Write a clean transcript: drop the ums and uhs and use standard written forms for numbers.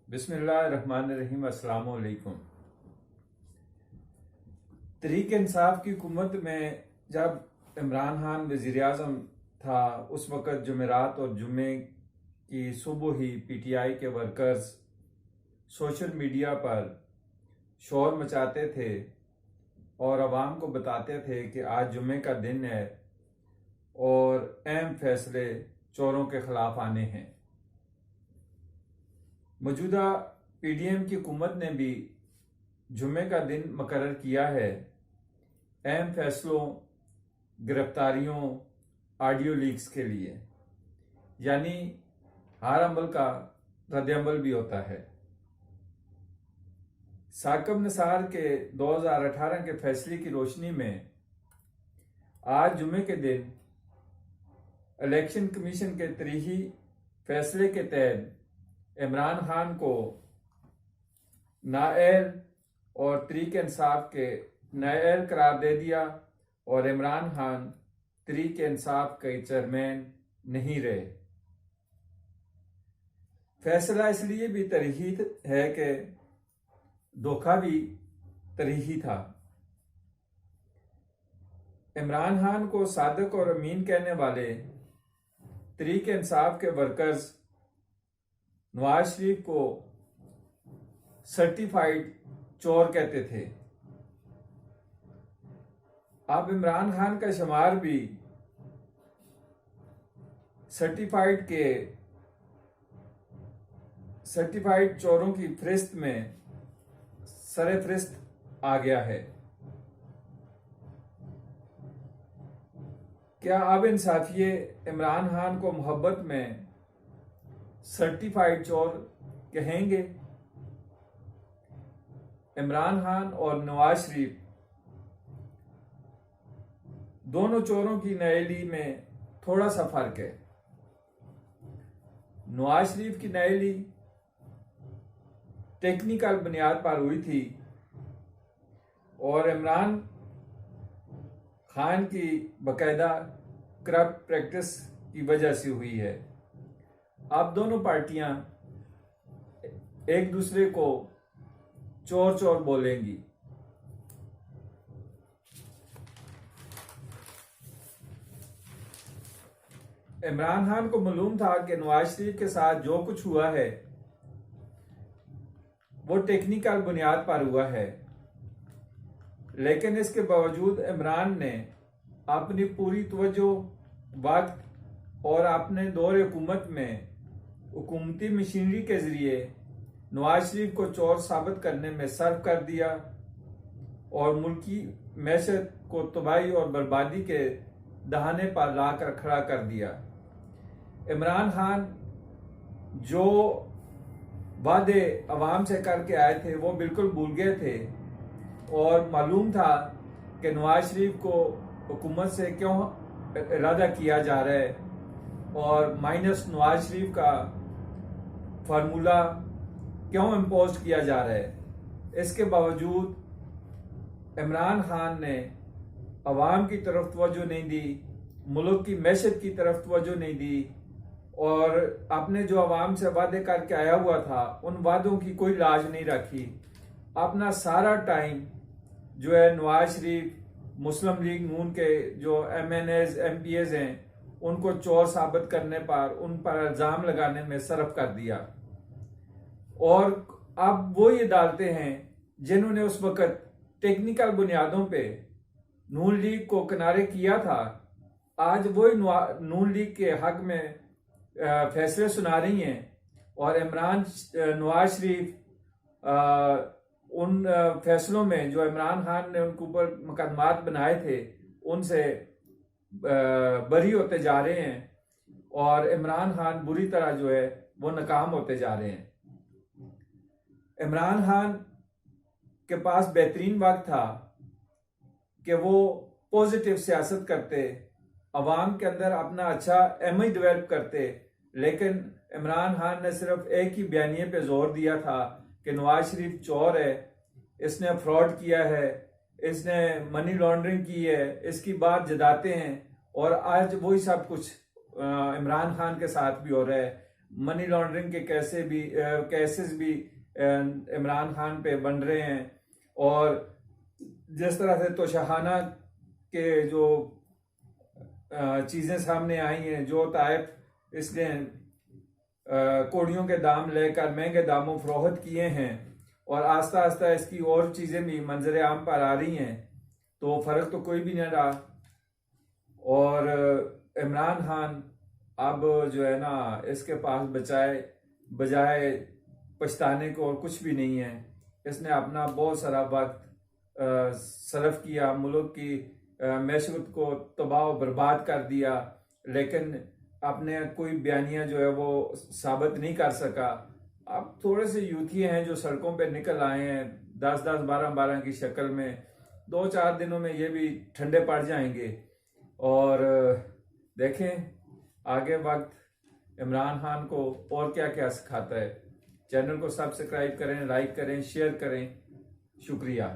बिस्मिल्लाहिर्रहमानिर्रहीम। अस्सलाम वालेकुम। तहरीक इंसाफ की हुकूमत में जब इमरान खान वज़ीर आज़म था, उस वक़्त जुमेरात और जुम्मे की सुबह ही पीटीआई के वर्कर्स सोशल मीडिया पर शोर मचाते थे और आवाम को बताते थे कि आज जुम्मे का दिन है और अहम फैसले चोरों के खिलाफ आने हैं। मौजूदा पीडीएम की हुकूमत ने भी जुम्मे का दिन मुकर्रर किया है अहम फैसलों, गिरफ्तारियों, ऑडियो लीक्स के लिए, यानी हर अमल का रद्द-ए-अमल भी होता है। साकिब निसार के 2018 के फैसले की रोशनी में आज जुम्मे के दिन इलेक्शन कमीशन के तरीही फैसले के तहत इमरान खान को नाअहल और तहरीक इंसाफ के नाअहल करार दे दिया और इमरान खान तहरीक इंसाफ के चेयरमैन नहीं रहे। फैसला इसलिए भी तरीही है कि धोखा भी तरीही था। इमरान खान को सादिक और अमीन कहने वाले तहरीक इंसाफ के वर्कर्स नवाज शरीफ को सर्टिफाइड चोर कहते थे। अब इमरान खान का शुमार भी सर्टिफाइड चोरों की फहरिस्त में सरे फहरिस्त आ गया है। क्या अब इंसाफिये इमरान खान को मोहब्बत में सर्टिफाइड चोर कहेंगे? इमरान खान और नवाज शरीफ दोनों चोरों की नाअहली में थोड़ा सा फर्क है। नवाज शरीफ की नाअहली टेक्निकल बुनियाद पर हुई थी और इमरान खान की बाकायदा करप्ट प्रैक्टिस की वजह से हुई है। अब दोनों पार्टियां एक दूसरे को चोर चोर बोलेंगी। इमरान खान को मालूम था कि नवाज शरीफ के साथ जो कुछ हुआ है वो टेक्निकल बुनियाद पर हुआ है, लेकिन इसके बावजूद इमरान ने अपनी पूरी तवज्जो, वक्त और अपने दौर हुकूमत में हुकूमती मशीनरी के जरिए नवाज शरीफ को चोर साबित करने में सर्व कर दिया और मुल्की मैशत को तबाही और बर्बादी के दहाने पर लाकर खड़ा कर दिया। इमरान खान जो वादे अवाम से करके आए थे वो बिल्कुल भूल गए थे और मालूम था कि नवाज शरीफ को हुकूमत से क्यों इरादा किया जा रहा है और माइनस नवाज शरीफ का फार्मूला क्यों इम्पोज किया जा रहा है। इसके बावजूद इमरान खान ने अवाम की तरफ तवज्जो नहीं दी, मुल्क की मैशत की तरफ तवज्जो नहीं दी और अपने जो अवाम से वादे करके आया हुआ था उन वादों की कोई लाज नहीं रखी। अपना सारा टाइम जो है नवाज शरीफ, मुस्लिम लीग नून के जो MNAs MPAs हैं उनको चोर साबित करने पर, उन पर इल्जाम लगाने में सर्फ कर दिया और अब वो ये डालते हैं जिन्होंने उस वक्त टेक्निकल बुनियादों पे नून लीग को किनारे किया था, आज वही नून लीग के हक में फैसले सुना रही हैं और नवाज शरीफ उन फैसलों में जो इमरान खान ने उनके ऊपर मुकदमात बनाए थे उनसे बरी होते जा रहे हैं और इमरान खान बुरी तरह जो है वो नाकाम होते जा रहे हैं। इमरान खान के पास बेहतरीन वक्त था कि वो पॉजिटिव सियासत करते, अवाम के अंदर अपना अच्छा इमेज डेवलप करते, लेकिन इमरान खान ने सिर्फ एक ही बयानिए पे जोर दिया था कि नवाज शरीफ चोर है, इसने फ्रॉड किया है, इसने मनी लॉन्ड्रिंग की है, इसकी बात जताते हैं और आज वही सब कुछ इमरान खान के साथ भी हो रहा है। मनी लॉन्ड्रिंग के केसेस भी इमरान खान पे बन रहे हैं। और जिस तरह से तोशाखाना के जो चीज़ें सामने आई हैं, जो ताइफ इसने कोड़ियों के दाम लेकर महंगे दामों फरोख्त किए हैं और आस्ता आस्ता इसकी और चीज़ें भी मंजर आम पर आ रही हैं, तो फ़र्क तो कोई भी नहीं रहा। और इमरान खान अब जो है ना, इसके पास बजाय पछताने को और कुछ भी नहीं है। इसने अपना बहुत सारा वक्त सर्फ किया, मुल्क की मैशत को तबाह बर्बाद कर दिया, लेकिन अपने कोई बयानिया जो है वो साबित नहीं कर सका। अब थोड़े से यूथी हैं जो सड़कों पे निकल आए हैं 10-10, 12-12 की शक्ल में। 2-4 दिनों में ये भी ठंडे पड़ जाएंगे। और देखें आगे वक्त इमरान खान को और क्या क्या सिखाता है। चैनल को सब्सक्राइब करें, लाइक करें, शेयर करें। शुक्रिया।